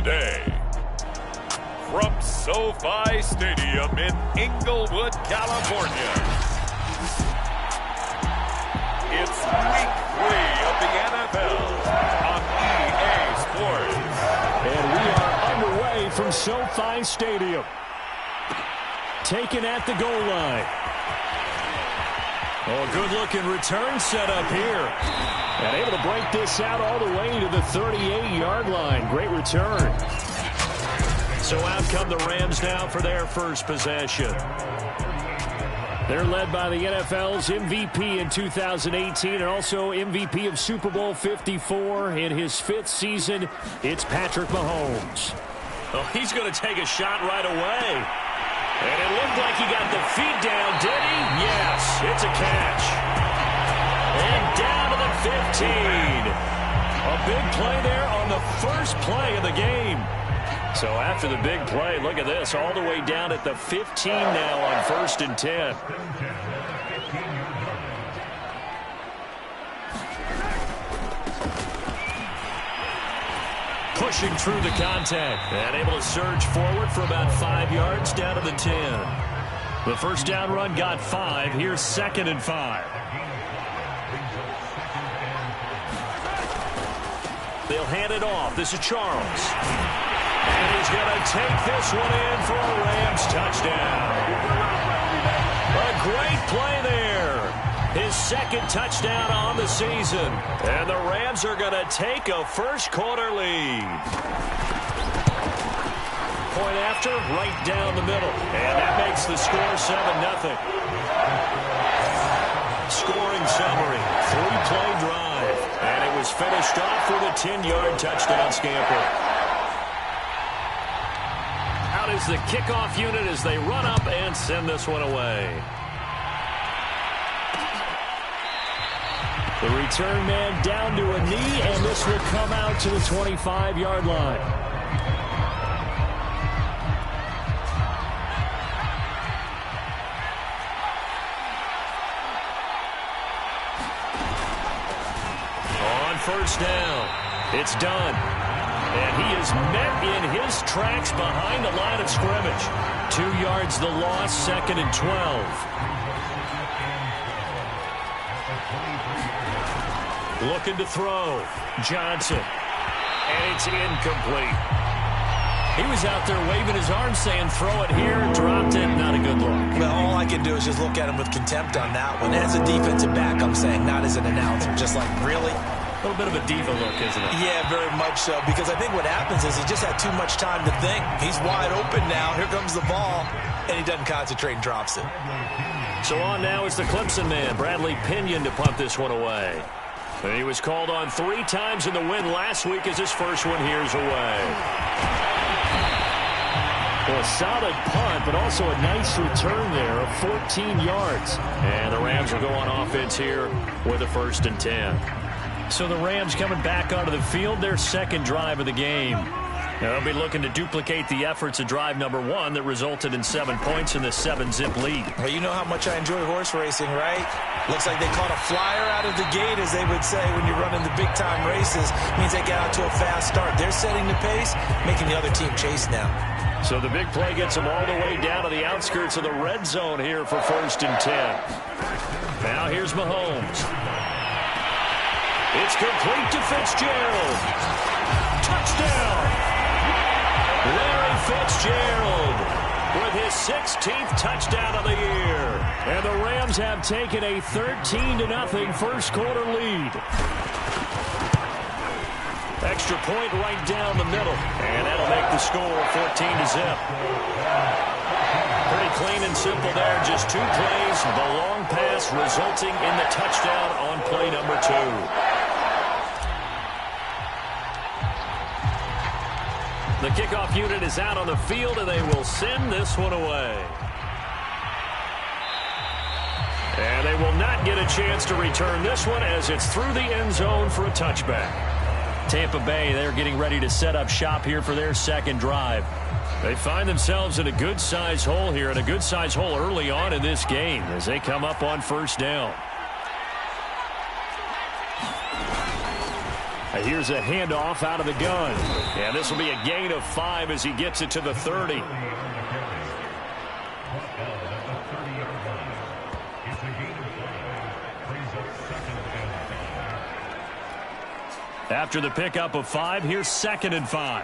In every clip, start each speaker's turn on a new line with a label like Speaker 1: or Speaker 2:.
Speaker 1: today. From SoFi Stadium in Inglewood, California, it's Week 3 of the NFL on EA Sports.
Speaker 2: And we are underway from SoFi Stadium. Taken at the goal line. Oh, good-looking return set up here. And able to break this out all the way to the 38-yard line. Great return. So out come the Rams now for their first possession. They're led by the NFL's MVP in 2018 and also MVP of Super Bowl 54 in his 5th season. It's Patrick Mahomes. Oh, he's going to take a shot right away. And it looked like he got the feet down, did he? Yes, it's a catch. And down to the 15. A big play there on the first play of the game. So after the big play, look at this, all the way down at the 15 now on 1st and 10. Pushing through the contact and able to surge forward for about 5 yards down to the 10. The first down run got 5. Here's 2nd and 5. They'll hand it off. This is Charles. And he's going to take this one in for a Rams touchdown. A great play there. His 2nd touchdown on the season. And the Rams are going to take a first-quarter lead. Point after, right down the middle. And that makes the score 7-0. Scoring summary, 3-play drive. And it was finished off with a 10-yard touchdown scamper. Out is the kickoff unit as they run up and send this one away. The return man down to a knee, and this will come out to the 25-yard line. On first down, it's done. And he is met in his tracks behind the line of scrimmage. 2 yards the loss, 2nd and 12. Looking to throw. Johnson. And it's incomplete. He was out there waving his arms saying, throw it here, dropped it, not a good look.
Speaker 3: Well, all I can do is just look at him with contempt on that one. As a defensive back, I'm saying, not as an announcer. Just like, really?
Speaker 2: A little bit of a diva look, isn't it?
Speaker 3: Yeah, very much so. Because I think what happens is he just had too much time to think. He's wide open now. Here comes the ball. And he doesn't concentrate and drops it.
Speaker 2: So on now is the Clemson man, Bradley Pinion, to punt this one away. And he was called on 3 times in the win last week as his first one here's away. Well, a solid punt, but also a nice return there of 14 yards. And the Rams will go on offense here with a 1st and 10. So the Rams coming back onto the field, their 2nd drive of the game. They'll be looking to duplicate the efforts of drive number 1 that resulted in 7 points in the 7-zip lead.
Speaker 3: Well, you know how much I enjoy horse racing, right? Looks like they caught a flyer out of the gate, as they would say when you're running the big-time races. Means they get out to a fast start. They're setting the pace, making the other team chase now.
Speaker 2: So the big play gets them all the way down to the outskirts of the red zone here for 1st and 10. Now here's Mahomes. It's complete to Fitzgerald. Touchdown! Larry Fitzgerald with his 16th touchdown of the year. And the Rams have taken a 13-0 first-quarter lead. Extra point right down the middle. And that'll make the score 14-0. Pretty clean and simple there. Just 2 plays. The long pass resulting in the touchdown on play number 2. The kickoff unit is out on the field, and they will send this one away. And they will not get a chance to return this one as it's through the end zone for a touchback. Tampa Bay, they're getting ready to set up shop here for their 2nd drive. They find themselves in a good-sized hole here, and a good-sized hole early on in this game as they come up on 1st down. Here's a handoff out of the gun. And this will be a gain of 5 as he gets it to the 30. After the pickup of 5, here's 2nd and 5.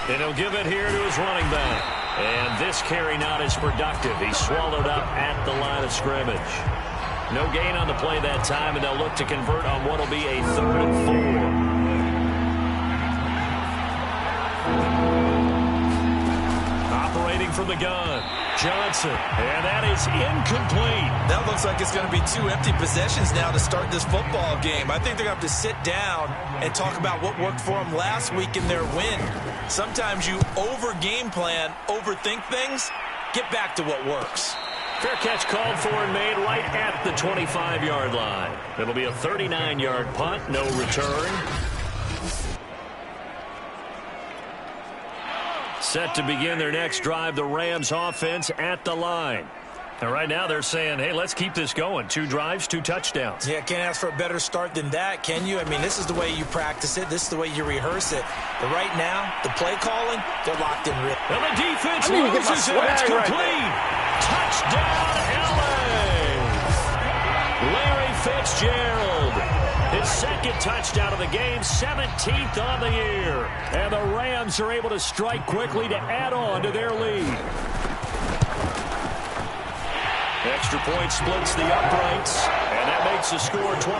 Speaker 2: And he'll give it here to his running back. And this carry not as productive. He's swallowed up at the line of scrimmage. No gain on the play that time, and they'll look to convert on what will be a 3rd and 4. Operating from the gun, Johnson, and that is incomplete.
Speaker 3: That looks like it's going to be 2 empty possessions now to start this football game. I think they're going to have to sit down and talk about what worked for them last week in their win. Sometimes you over-game plan, overthink things, get back to what works.
Speaker 2: Fair catch called for and made right at the 25-yard line. It'll be a 39-yard punt, no return. Set to begin their next drive, the Rams offense at the line. And right now they're saying, hey, let's keep this going. 2 drives, 2 touchdowns.
Speaker 3: Yeah, can't ask for a better start than that, can you? I mean, this is the way you practice it. This is the way you rehearse it. But right now, the play calling, they're locked in real.
Speaker 2: And the defense loses it. It's complete. Touchdown, LA. Larry Fitzgerald. His 2nd touchdown of the game, 17th on the year. And the Rams are able to strike quickly to add on to their lead. Extra point splits the uprights, and that makes the score 21-0.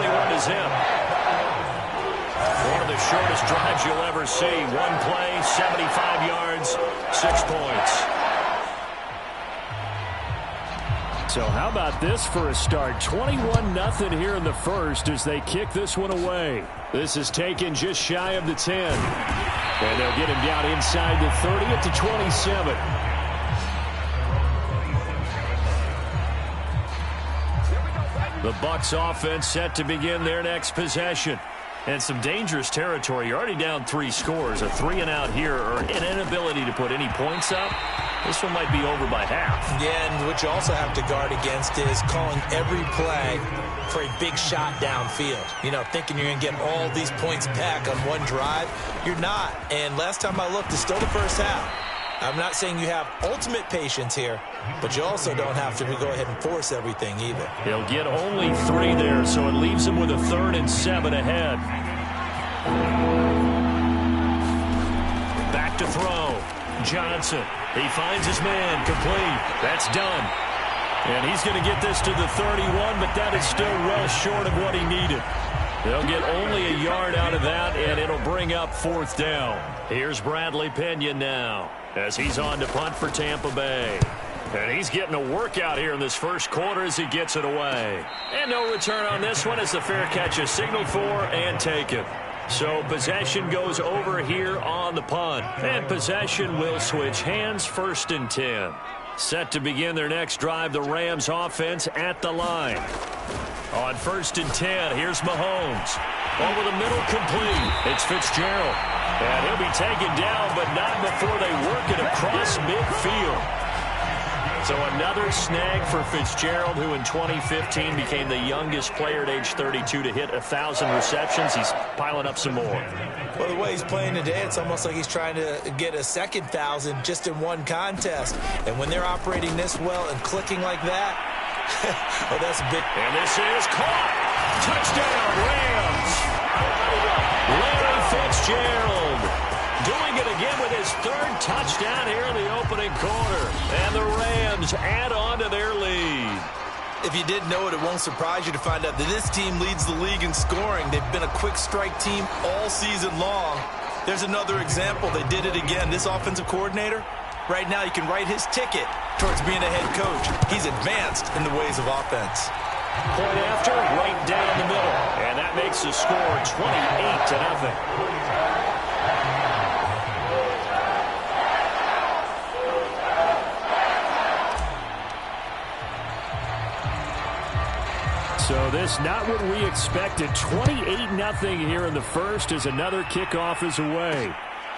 Speaker 2: One of the shortest drives you'll ever see. 1 play, 75 yards, 6 points. So how about this for a start? 21-0 here in the first as they kick this one away. This is taken just shy of the 10. And they'll get him down inside the 30 at the 27. The Bucs offense set to begin their next possession. And some dangerous territory. You're already down 3 scores. A 3-and-out here or an inability to put any points up. This one might be over by half.
Speaker 3: Yeah, and what you also have to guard against is calling every play for a big shot downfield. You know, thinking you're going to get all these points back on one drive. You're not. And last time I looked, it's still the first half. I'm not saying you have ultimate patience here, but you also don't have to go ahead and force everything either.
Speaker 2: He'll get only 3 there, so it leaves him with a 3rd and 7 ahead. Back to throw. Johnson. He finds his man. Complete. That's done. And he's going to get this to the 31, but that is still well short of what he needed. They'll get only a yard out of that, and it'll bring up 4th down. Here's Bradley Pena now as he's on to punt for Tampa Bay. And he's getting a workout here in this first quarter as he gets it away. And no return on this one as the fair catch is signaled for and taken. So possession goes over here on the punt. And possession will switch hands, 1st and 10. Set to begin their next drive, the Rams offense at the line. On 1st and 10, here's Mahomes. Over the middle, complete. It's Fitzgerald. And he'll be taken down, but not before they work it across midfield. So another snag for Fitzgerald, who in 2015 became the youngest player at age 32 to hit 1,000 receptions. He's piling up some more.
Speaker 3: Well, the way he's playing today, it's almost like he's trying to get a second 1,000 just in one contest. And when they're operating this well and clicking like that, well, that's a big.
Speaker 2: And this is caught. Touchdown, Rams. Larry Fitzgerald doing it again with his 3rd touchdown here in the opening quarter. And the Rams add on to their lead.
Speaker 3: If you didn't know it, it won't surprise you to find out that this team leads the league in scoring. They've been a quick strike team all season long. There's another example. They did it again. This offensive coordinator, right now, you can write his ticket towards being a head coach. He's advanced in the ways of offense.
Speaker 2: Point after, right down the middle. And that makes the score 28-0. So this not what we expected. 28-0 here in the first as another kickoff is away.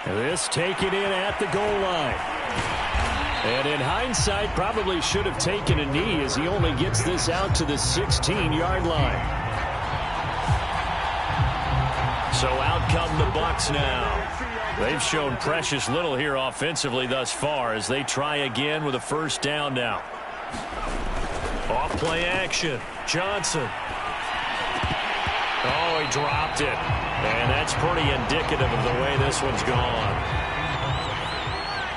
Speaker 2: And this taken in at the goal line. And in hindsight, probably should have taken a knee as he only gets this out to the 16-yard line. So out come the Bucs now. They've shown precious little here offensively thus far as they try again with a first down now. Off play action. Johnson. Oh, he dropped it. And that's pretty indicative of the way this one's gone.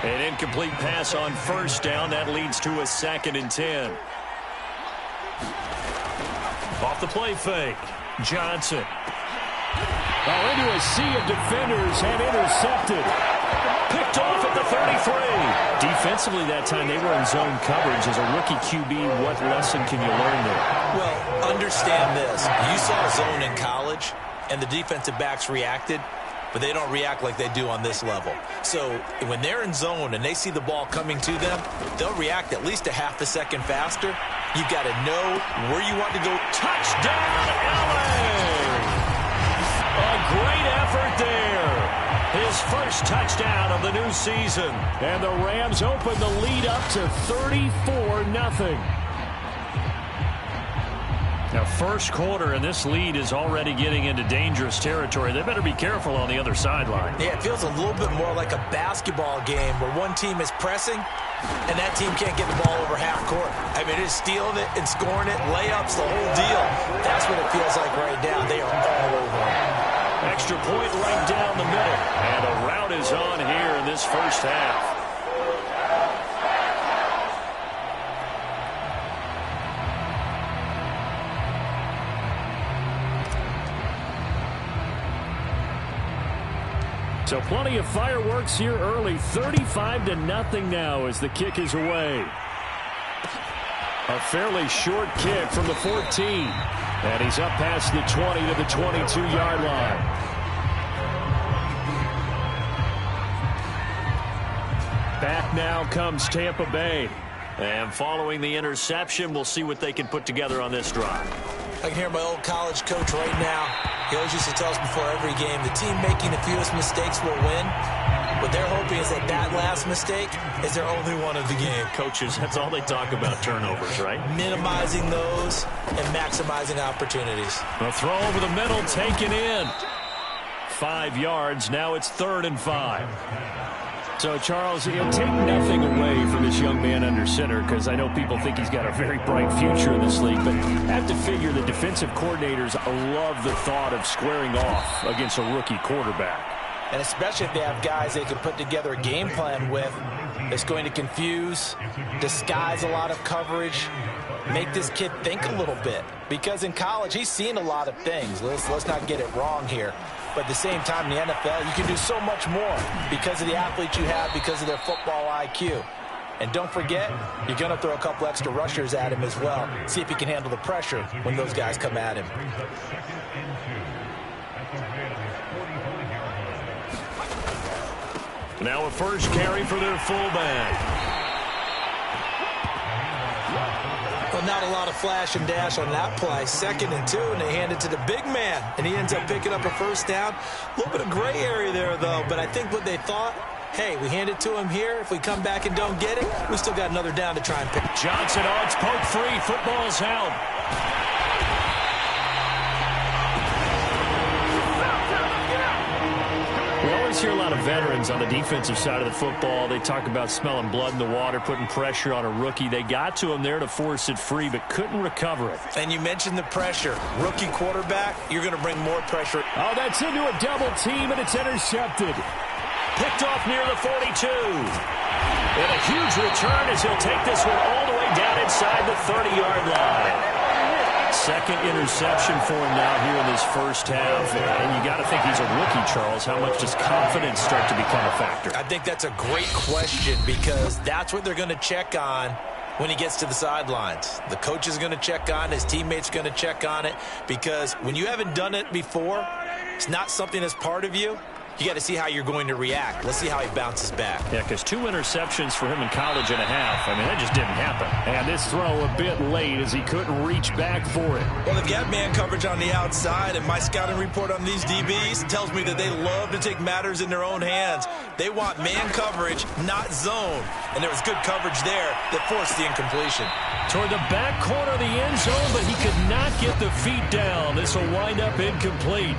Speaker 2: An incomplete pass on first down. That leads to a 2nd and 10. Off the play fake. Johnson. Oh, into a sea of defenders and intercepted. Picked off at the 33. Defensively that time, they were in zone coverage. As a rookie QB, what lesson can you learn there?
Speaker 3: Well, understand this. You saw zone in college, and the defensive backs reacted, but they don't react like they do on this level. So when they're in zone and they see the ball coming to them, they'll react at least a half a second faster. You've got to know where you want to go.
Speaker 2: Touchdown, LA! A great effort there. His first touchdown of the new season. And the Rams open the lead up to 34-0. Now, first quarter, and this lead is already getting into dangerous territory. They better be careful on the other sideline.
Speaker 3: Yeah, it feels a little bit more like a basketball game where one team is pressing and that team can't get the ball over half court. I mean, it's stealing it and scoring it, layups, the whole deal. That's what it feels like right now. They are all over it.
Speaker 2: Extra point right down the middle. And a rout is on here in this first half. So plenty of fireworks here early. 35-0 now as the kick is away. A fairly short kick from the 14. And he's up past the 20 to the 22-yard line. Back now comes Tampa Bay. And following the interception, we'll see what they can put together on this drive.
Speaker 3: I can hear my old college coach right now. He always used to tell us before every game, the team making the fewest mistakes will win. What they're hoping is that that last mistake is their only one of the game.
Speaker 2: Coaches, that's all they talk about, turnovers, right? Minimizing
Speaker 3: those and maximizing opportunities.
Speaker 2: A throw over the middle, taken in. 5 yards, now it's 3rd and 5. So, Charles, take nothing away from this young man under center, because I know people think he's got a very bright future in this league, but I have to figure the defensive coordinators love the thought of squaring off against a rookie quarterback.
Speaker 3: And especially if they have guys they can put together a game plan with that's going to confuse, disguise a lot of coverage, make this kid think a little bit. Because in college, he's seen a lot of things. Let's not get it wrong here. But at the same time, in the NFL, you can do so much more because of the athletes you have, because of their football IQ. And don't forget, you're going to throw a couple extra rushers at him as well. See if he can handle the pressure when those guys come at him.
Speaker 2: Now a first carry for their fullback.
Speaker 3: Well, not a lot of flash and dash on that play. 2nd and 2, and they hand it to the big man. And he ends up picking up a first down. A little bit of gray area there, though. But I think what they thought, hey, we hand it to him here. If we come back and don't get it, we still got another down to try and pick.
Speaker 2: Johnson, oh, it's poke free. Football's out. We always hear a lot of veterans on the defensive side of the football. They talk about smelling blood in the water, putting pressure on a rookie. They got to him there to force it free, but couldn't recover it.
Speaker 3: And you mentioned the pressure. Rookie quarterback, you're going to bring more pressure.
Speaker 2: Oh, that's into a double team, and it's intercepted. Picked off near the 42. And a huge return as he'll take this one all the way down inside the 30-yard line. 2nd interception for him now here in this first half. And you got to think he's a rookie, Charles. How much does confidence start to become a factor?
Speaker 3: I think that's a great question because that's what they're going to check on when he gets to the sidelines. The coach is going to check on it. His teammates are going to check on it because when you haven't done it before, it's not something that's part of you. you got to see how you're going to react. Let's see how he bounces back.
Speaker 2: Yeah, because 2 interceptions for him in college and a half. I mean, that just didn't happen. And this throw a bit late as he couldn't reach back for it.
Speaker 3: Well, they've got man coverage on the outside, and my scouting report on these DBs tells me that they love to take matters in their own hands. They want man coverage, not zone. And there was good coverage there that forced the incompletion.
Speaker 2: Toward the back corner of the end zone, but he could not get the feet down. This will wind up incomplete.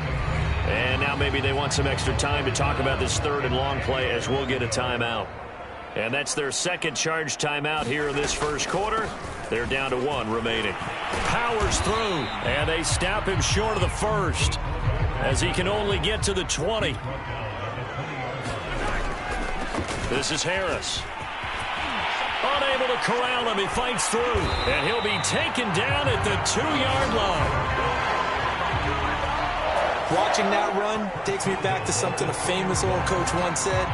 Speaker 2: And now maybe they want some extra time to talk about this 3rd and long play as we'll get a timeout. And that's their second charge timeout here in this first quarter. They're down to 1 remaining. Powers through, and they stop him short of the first as he can only get to the 20. This is Harris. Unable to corral him. He fights through, and he'll be taken down at the 2-yard line.
Speaker 3: Watching that run takes me back to something a famous old coach once said.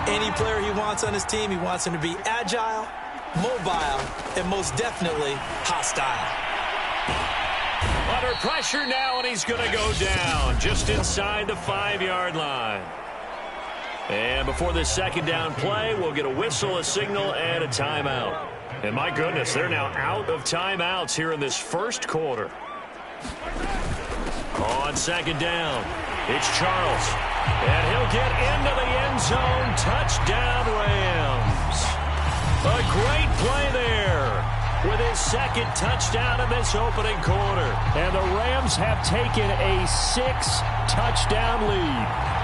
Speaker 3: Any player he wants on his team, he wants him to be agile, mobile, and most definitely hostile.
Speaker 2: Under pressure now, and he's going to go down just inside the 5-yard line. And before this second down play, we'll get a whistle, a signal, and a timeout. And my goodness, they're now out of timeouts here in this first quarter. On second down, it's Charles. And he'll get into the end zone. Touchdown, Rams. A great play there with his second touchdown in this opening quarter. And the Rams have taken a 6-touchdown lead.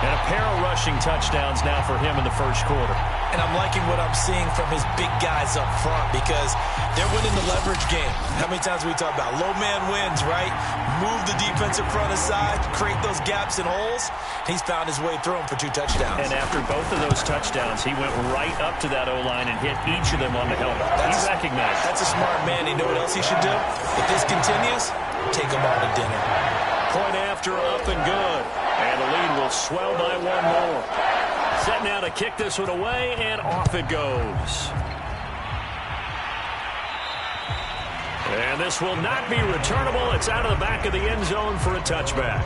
Speaker 2: And a pair of rushing touchdowns now for him in the first quarter.
Speaker 3: And I'm liking what I'm seeing from his big guys up front because they're winning the leverage game. How many times we talk about low man wins, right? Move the defensive front aside, create those gaps and holes. He's found his way through them for 2 touchdowns.
Speaker 2: And after both of those touchdowns, he went right up to that O-line and hit each of them on the helmet. He recognized it.
Speaker 3: That's a smart man. You know what else he should do? If this continues, take them all to dinner.
Speaker 2: Point after, up and good. And the lead will swell by 1 more. Set now to kick this one away, and off it goes. And this will not be returnable. It's out of the back of the end zone for a touchback.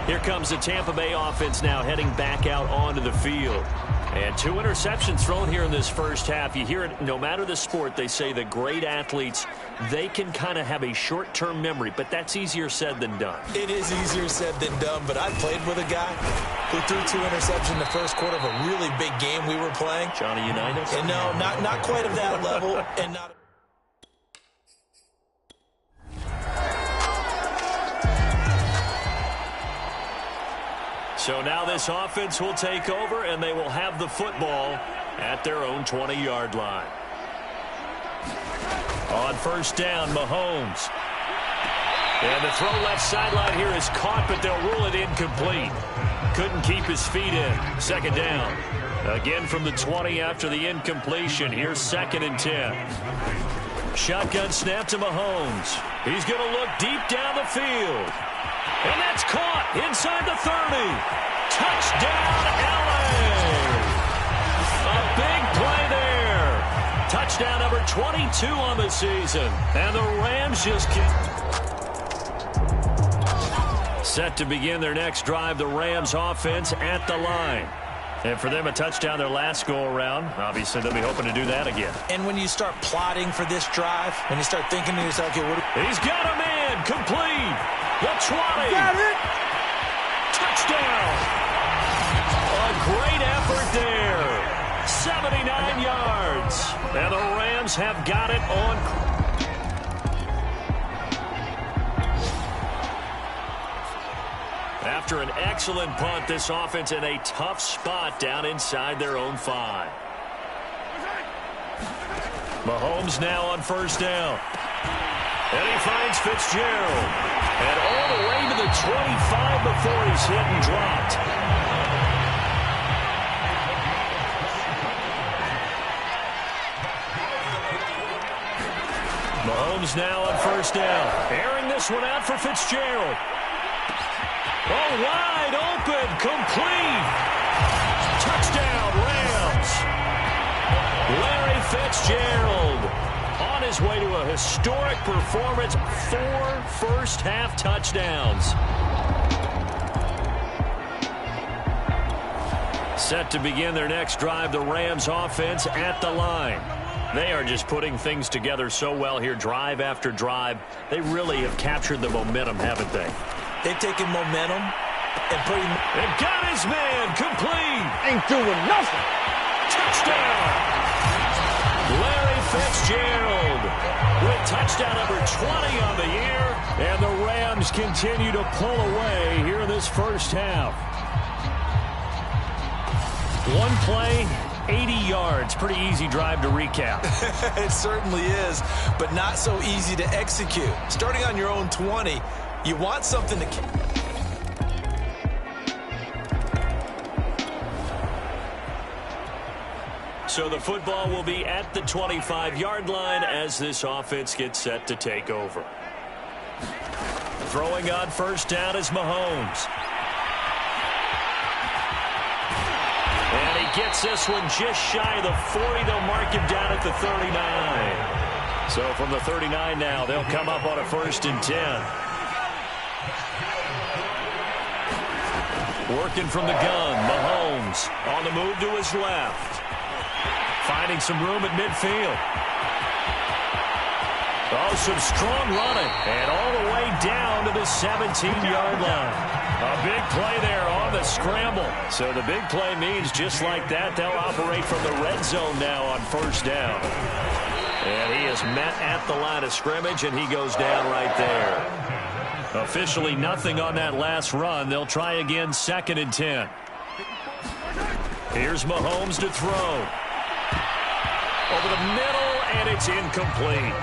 Speaker 2: Here comes the Tampa Bay offense now heading back out onto the field. And 2 interceptions thrown here in this first half. You hear it, no matter the sport, they say the great athletes, they can kind of have a short-term memory, but that's easier said than done.
Speaker 3: It is easier said than done, but I played with a guy who threw 2 interceptions in the first quarter of a really big game we were playing.
Speaker 2: Johnny Unitas?
Speaker 3: And no, not quite at that level, and not...
Speaker 2: So now this offense will take over, and they will have the football at their own 20-yard line. On first down, Mahomes. And the throw left sideline here is caught, but they'll rule it incomplete. Couldn't keep his feet in. Second down. Again from the 20 after the incompletion. Here's 2nd and 10. Shotgun snap to Mahomes. He's going to look deep down the field. And that's caught inside the 30. Touchdown, LA. A big play there. Touchdown number 22 on the season. And the Rams just set to begin their next drive. The Rams offense at the line. And for them, a touchdown their last go-around. Obviously, they'll be hoping to do that again.
Speaker 3: And when you start plotting for this drive, when you start thinking to yourself, okay,
Speaker 2: he's got a man, complete. The 20.
Speaker 3: Got it.
Speaker 2: Touchdown. A great effort there. 79 yards. And the Rams have got it on. After an excellent punt, this offense in a tough spot down inside their own 5. Mahomes now on first down. And he finds Fitzgerald. And all the way to the 25 before he's hit and dropped. Mahomes now on first down. Airing this one out for Fitzgerald. Oh, wide open, complete. Touchdown, Rams. Larry Fitzgerald on his way to a historic performance. 4 first-half touchdowns. Set to begin their next drive, the Rams offense at the line. They are just putting things together so well here, drive after drive. They really have captured the momentum, haven't they?
Speaker 3: They've taken momentum and put him...
Speaker 2: And got his man complete.
Speaker 4: Ain't doing nothing.
Speaker 2: Touchdown. Larry Fitzgerald with touchdown number 20 on the year. And the Rams continue to pull away here in this first half. One play, 80 yards. Pretty easy drive to recap.
Speaker 3: It certainly is, but not so easy to execute. Starting on your own 20, you want something to...
Speaker 2: So the football will be at the 25-yard line as this offense gets set to take over. Throwing on first down is Mahomes. And he gets this one just shy of the 40. They'll mark him down at the 39. So from the 39 now, they'll come up on a 1st and 10. Working from the gun, Mahomes on the move to his left. Finding some room at midfield. Oh, some strong running. And all the way down to the 17-yard line. A big play there on the scramble. So the big play means just like that, they'll operate from the red zone now on first down. And he is met at the line of scrimmage, and he goes down right there. Officially nothing on that last run. They'll try again 2nd and 10. Here's Mahomes to throw. Over the middle, and it's incomplete.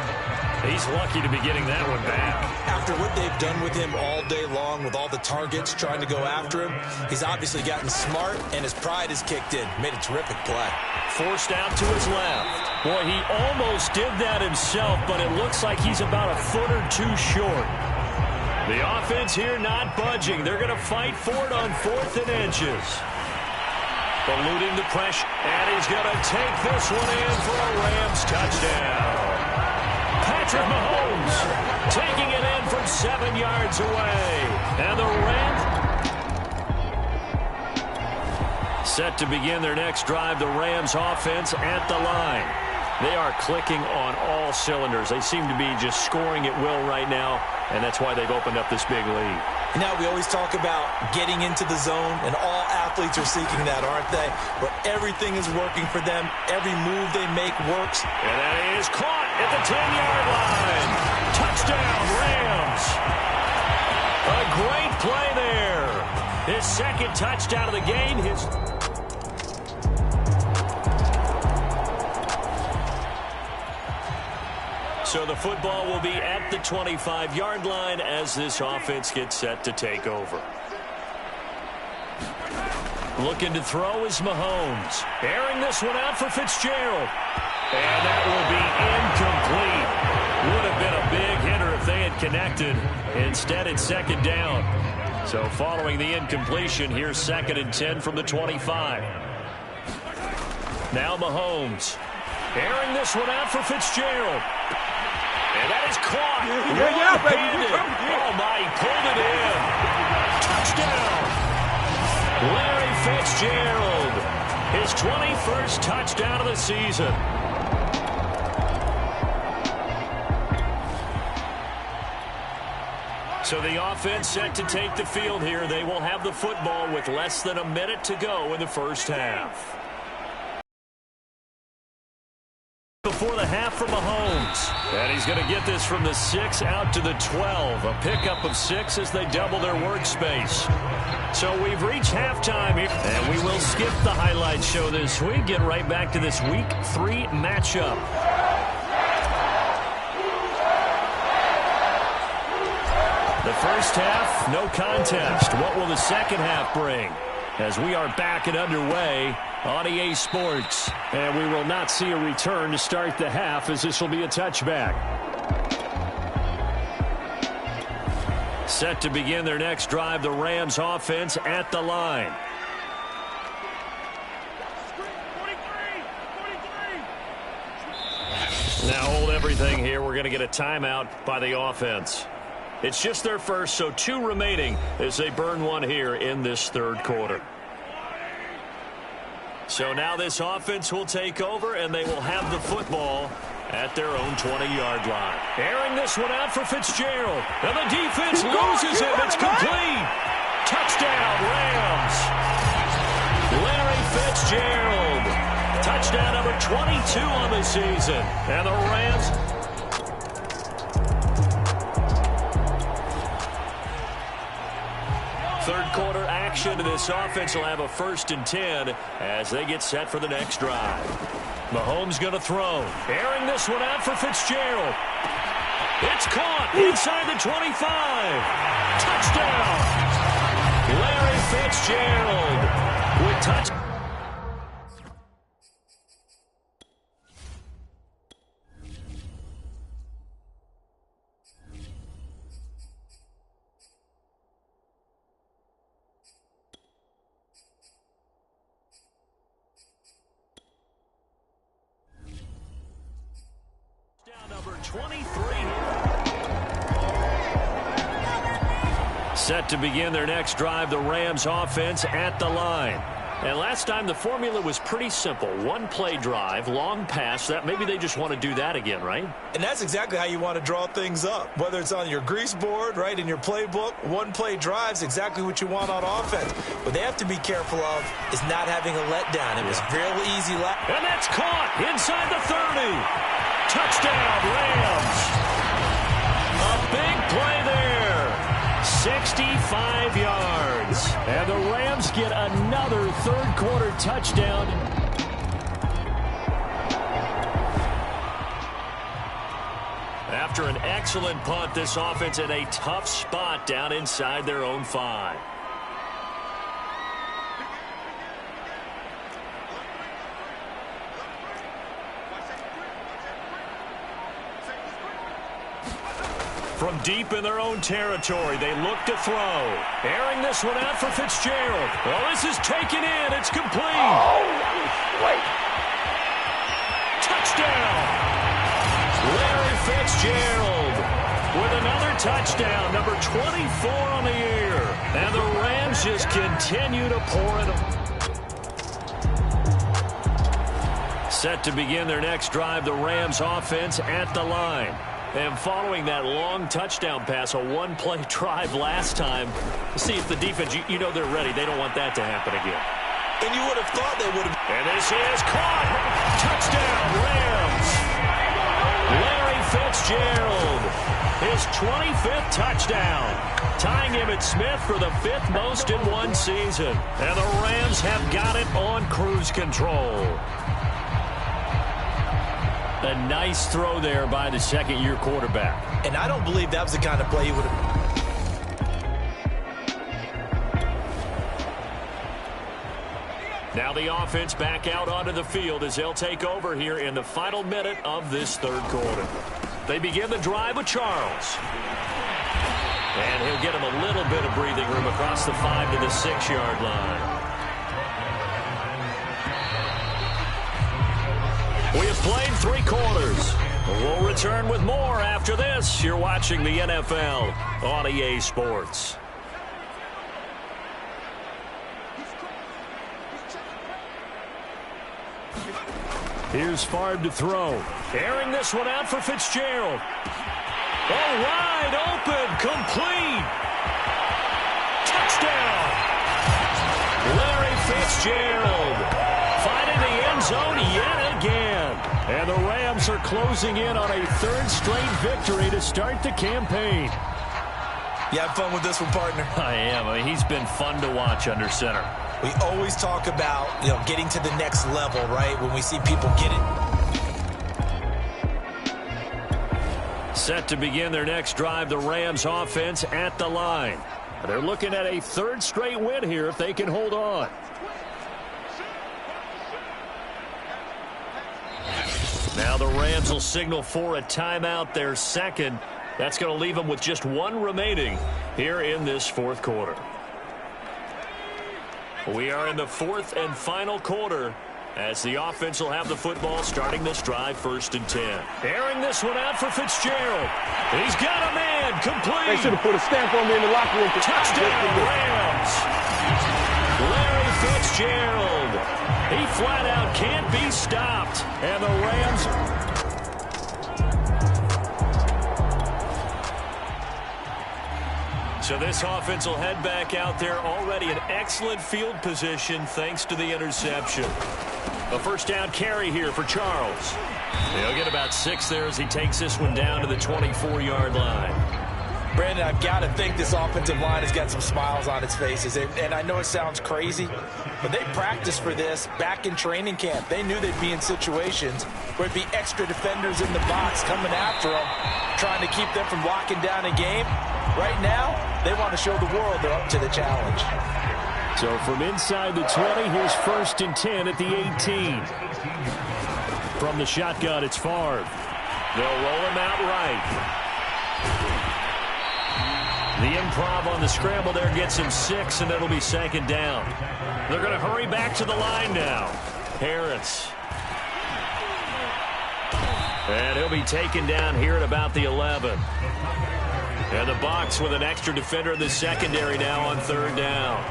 Speaker 2: He's lucky to be getting that one back.
Speaker 3: After what they've done with him all day long with all the targets trying to go after him, he's obviously gotten smart, and his pride has kicked in. Made a terrific play.
Speaker 2: Forced out to his left. Boy, he almost did that himself, but it looks like he's about a foot or two short. The offense here not budging. They're going to fight for it on 4th and inches. Eluding the pressure, and he's going to take this one in for a Rams touchdown. Patrick Mahomes taking it in from 7 yards away. And the Rams set to begin their next drive. The Rams offense at the line. They are clicking on all cylinders. They seem to be just scoring at will right now, and that's why they've opened up this big lead.
Speaker 3: Now, we always talk about getting into the zone, and all athletes are seeking that, aren't they? But everything is working for them. Every move they make works.
Speaker 2: And that is caught at the 10-yard line. Touchdown, Rams. A great play there. His 2nd touchdown of the game. So the football will be at the 25-yard line as this offense gets set to take over. Looking to throw is Mahomes. Airing this one out for Fitzgerald. And that will be incomplete. Would have been a big hitter if they had connected. Instead, it's 2nd down. So following the incompletion, here's 2nd and 10 from the 25. Now Mahomes. Airing this one out for Fitzgerald. And that is caught.
Speaker 4: Yeah, baby.
Speaker 2: Oh, my, he pulled it in. Touchdown. Larry Fitzgerald. His 21st touchdown of the season. So the offense set to take the field here. They will have the football with less than a minute to go in the first half. Before the half for Mahomes. And he's going to get this from the 6 out to the 12. A pickup of 6 as they double their workspace. So we've reached halftime here. And we will skip the highlight show this week. Get right back to this Week 3 matchup. The first half, no contest. What will the second half bring? As we are back and underway on EA Sports. And we will not see a return to start the half, as this will be a touchback. Set to begin their next drive, the Rams offense at the line. Now hold everything here. We're going to get a timeout by the offense. It's just their first, so 2 remaining as they burn one here in this third quarter. So now this offense will take over, and they will have the football at their own 20-yard line. Airing this one out for Fitzgerald. And the defense loses it. It's complete. Touchdown, Rams. Larry Fitzgerald. Touchdown number 22 on the season. And the Rams... Third quarter action. This offense will have a 1st and 10 as they get set for the next drive. Mahomes going to throw. Airing this one out for Fitzgerald. It's caught inside the 25. Touchdown. Larry Fitzgerald with touchdown. Number 23. Set to begin their next drive, the Rams offense at the line. And last time the formula was pretty simple. One-play drive, long pass. That maybe they just want to do that again, right?
Speaker 3: And that's exactly how you want to draw things up. Whether it's on your grease board, right, in your playbook, one-play drive's exactly what you want on offense. What they have to be careful of is not having a letdown. It was real easy.
Speaker 2: And that's caught inside the 30. Touchdown, Rams. A big play there. 65 yards. And the Rams get another third-quarter touchdown. After an excellent punt, this offense in a tough spot down inside their own 5. From deep in their own territory, they look to throw. Airing this one out for Fitzgerald. Well, this is taken in. It's complete.
Speaker 4: Oh, that was great.
Speaker 2: Touchdown. Larry Fitzgerald with another touchdown, number 24 on the year. And the Rams just continue to pour it. Set to begin their next drive, the Rams offense at the line. And following that long touchdown pass, a one-play drive last time, see if the defense, you know they're ready. They don't want that to happen again.
Speaker 3: And you would have thought they would have.
Speaker 2: And this is caught. Touchdown, Rams. Larry Fitzgerald, his 25th touchdown, tying him at Smith for the 5th most in one season. And the Rams have got it on cruise control. A nice throw there by the second-year quarterback.
Speaker 3: And I don't believe that was the kind of play he would have.
Speaker 2: Now the offense back out onto the field as they'll take over here in the final minute of this third quarter. They begin the drive with Charles. And he'll get him a little bit of breathing room across the 5 to the 6-yard line. We have played 3 quarters. We'll return with more after this. You're watching the NFL on EA Sports. Here's Favre to throw. Airing this one out for Fitzgerald. Oh, wide open, complete. Touchdown. Larry Fitzgerald finding the end zone yet again. And the Rams are closing in on a 3rd straight victory to start the campaign.
Speaker 3: You have fun with this one, partner?
Speaker 2: I am. I mean, he's been fun to watch under center.
Speaker 3: We always talk about, getting to the next level, right? When we see people get it.
Speaker 2: Set to begin their next drive, the Rams offense at the line. They're looking at a 3rd straight win here if they can hold on. Now the Rams will signal for a timeout, their 2nd. That's going to leave them with just 1 remaining here in this 4th quarter. We are in the 4th and final quarter as the offense will have the football starting this drive 1st and 10. Airing this one out for Fitzgerald. He's got a man, complete.
Speaker 4: They should have put a stamp on me in the locker room.
Speaker 2: Touchdown, Rams. Larry Fitzgerald He flat out can't be stopped. And the Rams... So this offense will head back out there, already in excellent field position thanks to the interception. A first down carry here for Charles. He'll get about 6 there as he takes this one down to the 24-yard line.
Speaker 3: Brandon, I've got to think this offensive line has got some smiles on its faces. And I know it sounds crazy, but they practiced for this back in training camp. They knew they'd be in situations where it'd be extra defenders in the box coming after them, trying to keep them from locking down a game. Right now, they want to show the world they're up to the challenge.
Speaker 2: So from inside the 20, here's 1st and 10 at the 18. From the shotgun, it's Favre. They'll roll him out right. The improv on the scramble there gets him 6, and it'll be 2nd down. They're going to hurry back to the line now. Harris. And he'll be taken down here at about the 11. And the box with an extra defender in the secondary now on 3rd down.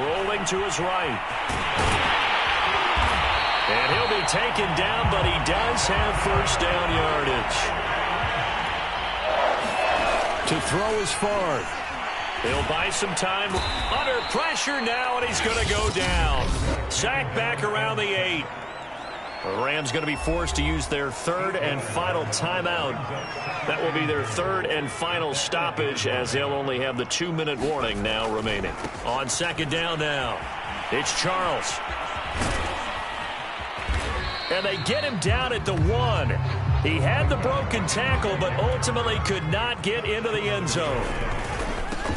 Speaker 2: Rolling to his right. And he'll be taken down, but he does have 1st down yardage. To throw is Favre. He'll buy some time. Under pressure now, and he's going to go down. Sacked back around the 8. The Rams going to be forced to use their 3rd and final timeout. That will be their 3rd and final stoppage, as they'll only have the 2-minute warning now remaining. On 2nd down now, it's Charles. And they get him down at the 1. He had the broken tackle, but ultimately could not get into the end zone.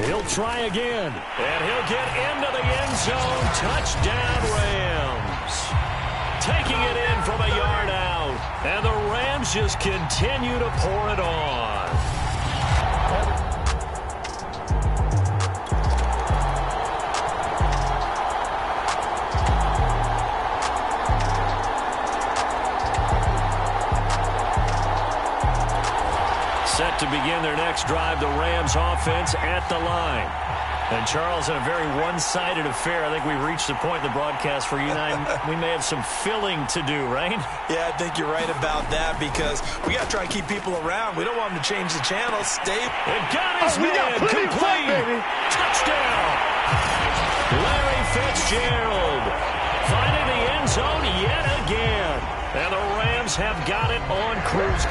Speaker 2: He'll try again, and he'll get into the end zone. Touchdown, Rams. Taking it in from a yard out. And the Rams just continue to pour it on. Set to begin their next drive, the Rams offense at the line. And, Charles, in a very one-sided affair, I think we've reached the point in the broadcast where you and I, we may have some filling to do, right?
Speaker 3: Yeah, I think you're right about that because we got to try and keep people around. We don't want them to change the channel. Stay.
Speaker 2: It got his man. Complete. Touchdown. Larry Fitzgerald finding the end zone yet again. And the Rams have got it on cruise.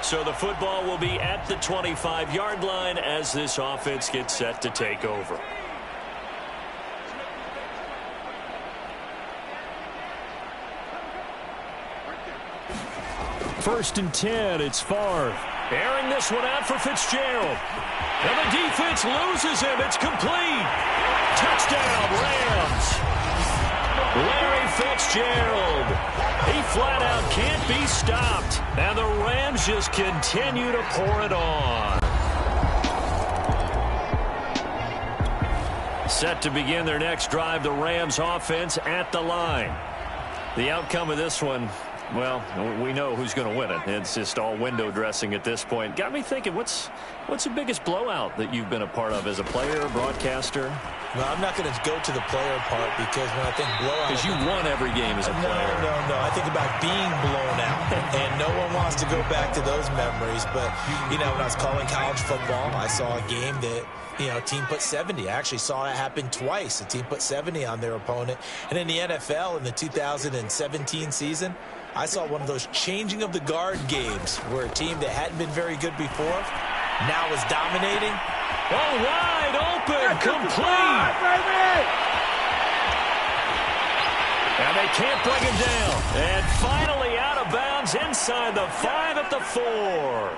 Speaker 2: So the football will be at the 25-yard line as this offense gets set to take over. First and 10, it's Favre. Airing this one out for Fitzgerald. And the defense loses him. It's complete. Touchdown, Rams. Larry Fitzgerald. He flat out can't be stopped. And the Rams just continue to pour it on. Set to begin their next drive, the Rams offense at the line. The outcome of this one, well, we know who's going to win it. It's just all window dressing at this point. Got me thinking, what's the biggest blowout that you've been a part of as a player, broadcaster?
Speaker 3: Well, I'm not going to go to the player part because when I think blowout...
Speaker 2: Because you won every game as a player.
Speaker 3: No. I think about being blown out. And no one wants to go back to those memories. But, you know, when I was calling college football, I saw a game that, you know, a team put 70. I actually saw it happen twice. A team put 70 on their opponent. And in the NFL, in the 2017 season, I saw one of those changing of the guard games where a team that hadn't been very good before now is dominating.
Speaker 2: Oh, wide open, complete. And they can't bring him down. And finally out of bounds inside the 5 at the 4.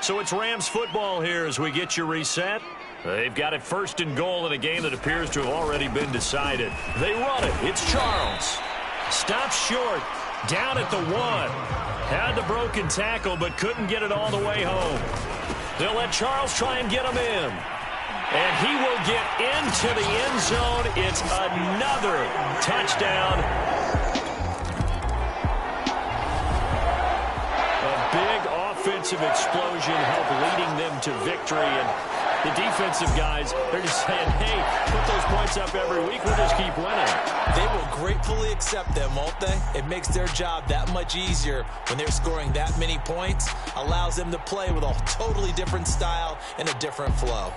Speaker 2: So it's Rams football here as we get you reset. They've got it 1st and goal in a game that appears to have already been decided. They run it. It's Charles. Stops short. Down at the 1. Had the broken tackle, but couldn't get it all the way home. They'll let Charles try and get him in. And he will get into the end zone. It's another touchdown. A big offensive offensive explosion help leading them to victory. And the defensive guys, they're just saying, hey, put those points up every week. We'll just keep winning.
Speaker 3: They will gratefully accept them, won't they? It makes their job that much easier when they're scoring that many points. Allows them to play with a totally different style and a different flow.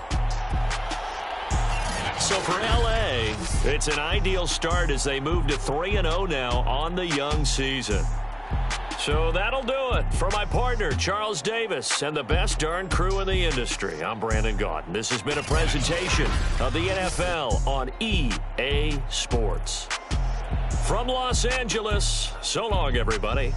Speaker 2: So for LA, it's an ideal start as they move to 3-0 now on the young season. So that'll do it. For my partner, Charles Davis, and the best darn crew in the industry, I'm Brandon Gaudin. This has been a presentation of the NFL on EA Sports. From Los Angeles, so long, everybody.